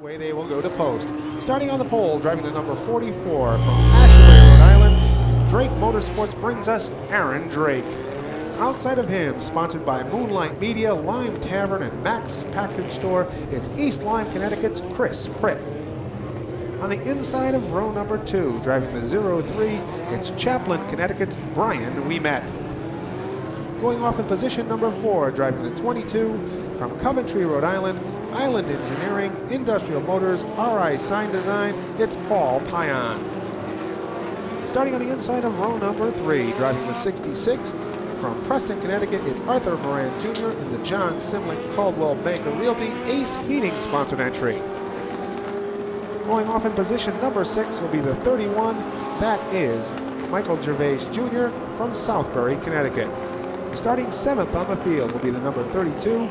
way they will go to post. Starting on the pole, driving the number 44 from Ashaway, Rhode Island, Drake Motorsports brings us Aaron Drake. Outside of him, sponsored by Moonlight Media, Lime Tavern, and Max's Package Store, it's East Lyme, Connecticut's Chris Pritt. On the inside of row number 2, driving the 03, it's Chaplin, Connecticut's Brian Ouimet. Going off in position number 4, driving the 22, from Coventry, Rhode Island, Island Engineering, Industrial Motors, RI Sign Design, it's Paul Payan. Starting on the inside of row number 3, driving the 66, from Preston, Connecticut, it's Arthur Moran Jr. in the John Simlick Caldwell Banker Realty Ace Heating sponsored entry. Going off in position number 6 will be the 31, that is Michael Gervais Jr. from Southbury, Connecticut. Starting 7th on the field will be the number 32,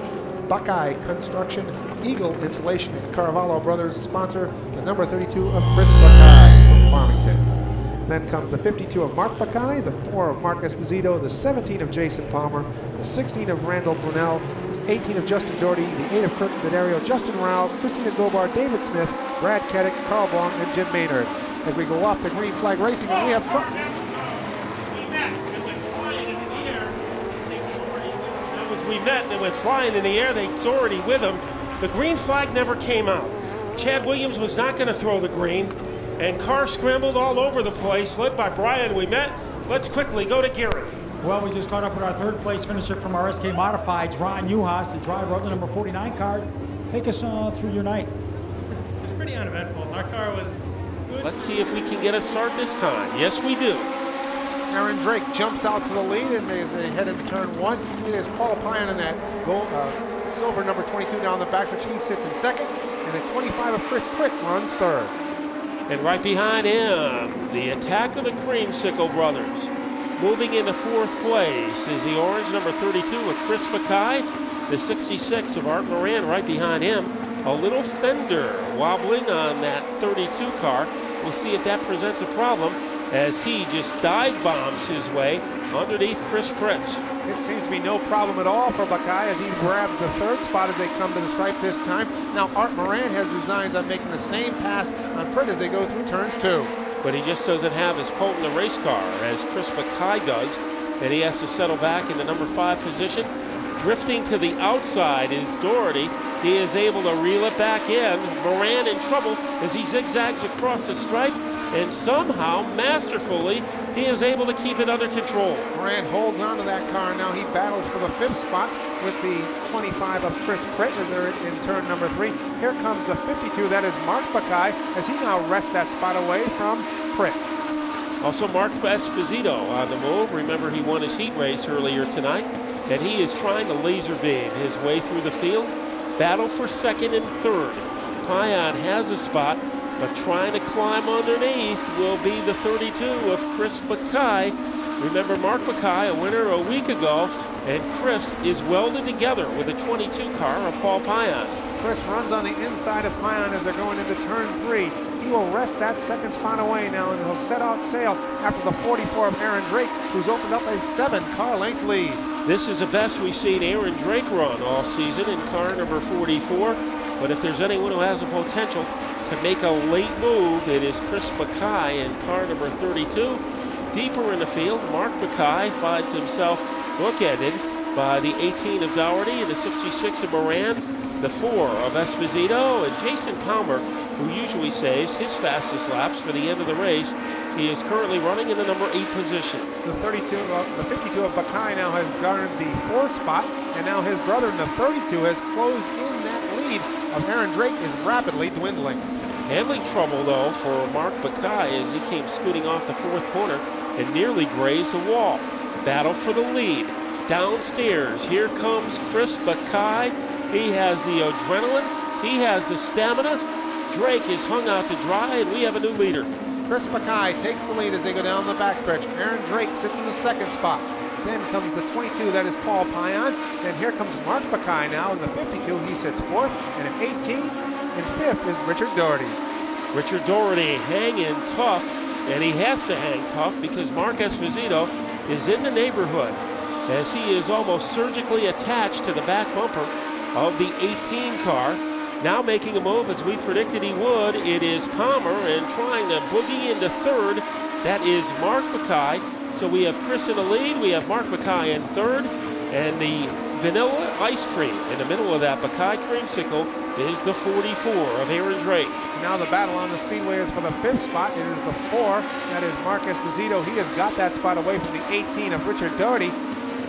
Buckeye Construction, Eagle Insulation, and Carvalho Brothers sponsor the number 32 of Chris Bakaj from Farmington. Then comes the 52 of Mark Bakaj, the 4 of Mark Esposito, the 17 of Jason Palmer, the 16 of Randall Brunel, the 18 of Justin Doherty, the 8 of Kirk D'Addario, Justin Rao, Christina Gobar, David Smith, Brad Keddick, Carl Vaughn, and Jim Maynard. As we go off the green flag racing, and we have They went flying in the air, they already with him. The green flag never came out. Chad Williams was not going to throw the green, and cars scrambled all over the place, led by Brian Ouimet. Let's quickly go to Gary. Well, we just caught up with our third place finisher from our SK Modifieds, Ron Uhas, the driver of the number 49 car. Take us through your night. It was pretty uneventful. Our car was good. Let's see if we can get a start this time. Yes, we do. Aaron Drake jumps out to the lead, and as they head into turn 1, it is Paul Payan in that gold, silver number 22 down the back, which he sits in second, and at 25 of Chris Pritt runs third. And right behind him, the attack of the Creamsicle brothers. Moving into 4th place is the orange number 32 of Chris Bakaj, the 66 of Art Moran right behind him. A little fender wobbling on that 32 car. We'll see if that presents a problem, as he just dive bombs his way underneath Chris Pritt. It seems to be no problem at all for Bakaj as he grabs the 3rd spot as they come to the stripe this time. Now Art Moran has designs on making the same pass on Pritt as they go through turns 2. But he just doesn't have as potent a race car as Chris Bakaj does, and he has to settle back in the number 5 position. Drifting to the outside is Doherty. He is able to reel it back in. Moran in trouble as he zigzags across the stripe, and somehow, masterfully, he is able to keep it under control. Moran holds on to that car. Now he battles for the 5th spot with the 25 of Chris Pritt as they're in turn number 3. Here comes the 52, that is Mark Bakaj, as he now rests that spot away from Pritt. Also Mark Esposito on the move. Remember, he won his heat race earlier tonight, and he is trying to laser beam his way through the field. Battle for 2nd and 3rd. Payan has a spot, but trying to climb underneath will be the 32 of Chris Bakaj. Remember, Mark Bakaj, a winner a week ago, and Chris is welded together with a 22 car of Paul Payan. Chris runs on the inside of Payan as they're going into turn 3. He will rest that 2nd spot away now, and he'll set out sail after the 44 of Aaron Drake, who's opened up a 7-car length lead. This is the best we've seen Aaron Drake run all season in car number 44, but if there's anyone who has the potential to make a late move, it is Chris Bakaj in car number 32. Deeper in the field, Mark Bakaj finds himself bookended by the 18 of Doherty and the 66 of Moran, the 4 of Esposito, and Jason Palmer, who usually saves his fastest laps for the end of the race. He is currently running in the number 8 position. The 52 of Bakaj now has garnered the 4th spot, and now his brother in the 32 has closed in that lead of Aaron Drake is rapidly dwindling. Handling trouble, though, for Mark Bakaj as he came scooting off the 4th corner and nearly grazed the wall. Battle for the lead. Downstairs, here comes Chris Bakaj. He has the adrenaline. He has the stamina. Drake is hung out to dry, and we have a new leader. Chris Bakaj takes the lead as they go down the backstretch. Aaron Drake sits in the 2nd spot. Then comes the 22, that is Paul Payan. And here comes Mark Bakaj now in the 52. He sits 4th, and in 18, in 5th is Richard Doherty. Richard Doherty hanging tough, and he has to hang tough because Mark Esposito is in the neighborhood as he is almost surgically attached to the back bumper of the 18 car. Now making a move as we predicted he would, it is Palmer, and trying to boogie into third, that is Mark Bakaj. So we have Chris in the lead, we have Mark Bakaj in third, and the vanilla ice cream in the middle of that Bakaj creamsicle is the 44 of Aaron Drake. Now the battle on the speedway is for the 5th spot. It is the 4, that is Mark Esposito. He has got that spot away from the 18 of Richard Doherty.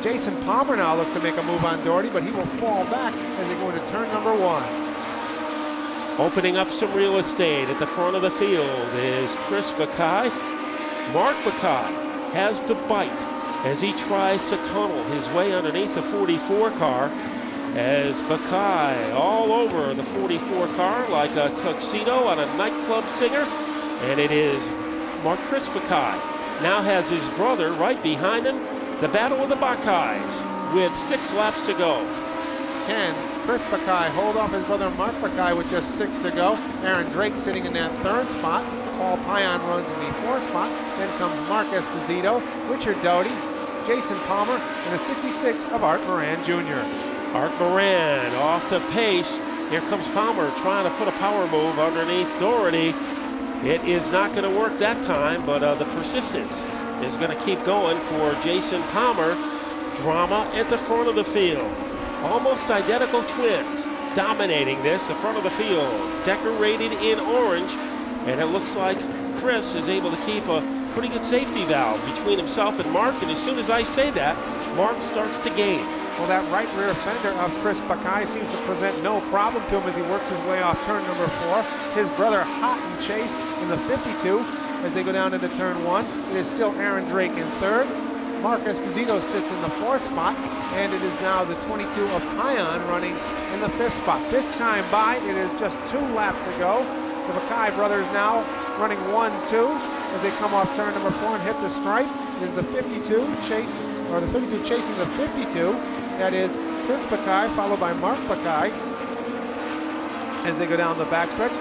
Jason Palmer now looks to make a move on Doherty, but he will fall back as they go into turn number 1. Opening up some real estate at the front of the field is Chris Bakaj. Mark Bakaj has the bite as he tries to tunnel his way underneath the 44 car, as Bakaj all over the 44 car like a tuxedo on a nightclub singer. And it is Chris Bakaj now has his brother right behind him. The battle of the Bakajs with 6 laps to go. Can Chris Bakaj hold off his brother Mark Bakaj with just 6 to go? Aaron Drake sitting in that 3rd spot. Paul Payan runs in the 4th spot. Then comes Mark Esposito, Richard Doherty, Jason Palmer, and a 66 of Art Moran Jr. Art Moran off the pace. Here comes Palmer trying to put a power move underneath Doherty. It is not going to work that time, but the persistence is going to keep going for Jason Palmer. Drama at the front of the field. Almost identical twins dominating this, the front of the field, decorated in orange. And it looks like Chris is able to keep a pretty good safety valve between himself and Mark. And as soon as I say that, Mark starts to gain. Well, that right rear fender of Chris Bakaj seems to present no problem to him as he works his way off turn number 4. His brother hot and chase in the 52 as they go down into turn 1. It is still Aaron Drake in 3rd. Mark Esposito sits in the 4th spot, and it is now the 22 of Payan running in the 5th spot. This time by, it is just 2 laps to go. The Bakaj brothers now running 1-2 as they come off turn number 4 and hit the stripe. It is the 52 chased, or the 32 chasing the 52. That is Chris Bakaj followed by Mark Bakaj as they go down the backstretch.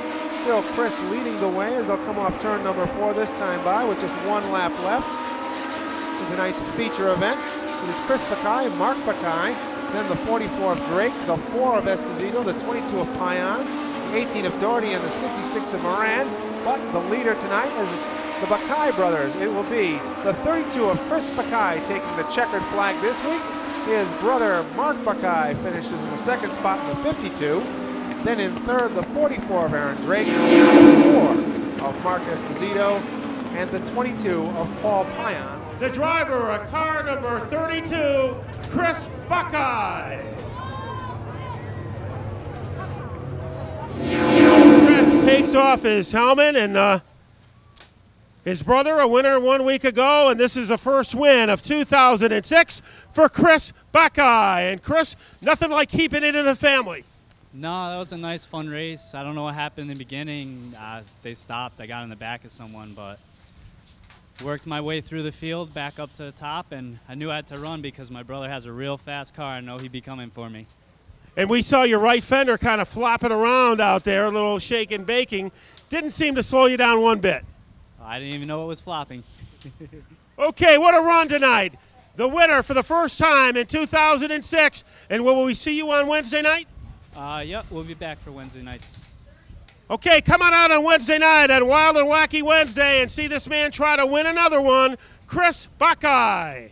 Still Chris leading the way as they'll come off turn number 4 this time by with just 1 lap left in tonight's feature event. It is Chris Bakaj, Mark Bakaj, then the 44 of Drake, the 4 of Esposito, the 22 of Payan, the 18 of Doherty, and the 66 of Moran. But the leader tonight is the Bakaj brothers. It will be the 32 of Chris Bakaj taking the checkered flag this week. His brother Mark Bakaj finishes in the 2nd spot in the 52. Then in 3rd, the 44 of Aaron Drake, the 4 of Mark Esposito, and the 22 of Paul Payan. The driver of car number 32, Chris Bakaj. Chris takes off his helmet, and his brother, a winner 1 week ago, and this is the first win of 2006 for Chris Bakaj. And Chris, nothing like keeping it in the family. No, that was a nice, fun race. I don't know what happened in the beginning. They stopped. I got in the back of someone, but worked my way through the field back up to the top, and I knew I had to run because my brother has a real fast car. I know he'd be coming for me. And we saw your right fender kind of flopping around out there, a little shaking, baking. Didn't seem to slow you down one bit. I didn't even know it was flopping. Okay, what a run tonight. The winner for the first time in 2006. And will we see you on Wednesday night? Yep, we'll be back for Wednesday nights. Okay, come on Wednesday night at Wild and Wacky Wednesday and see this man try to win another one, Chris Bakaj.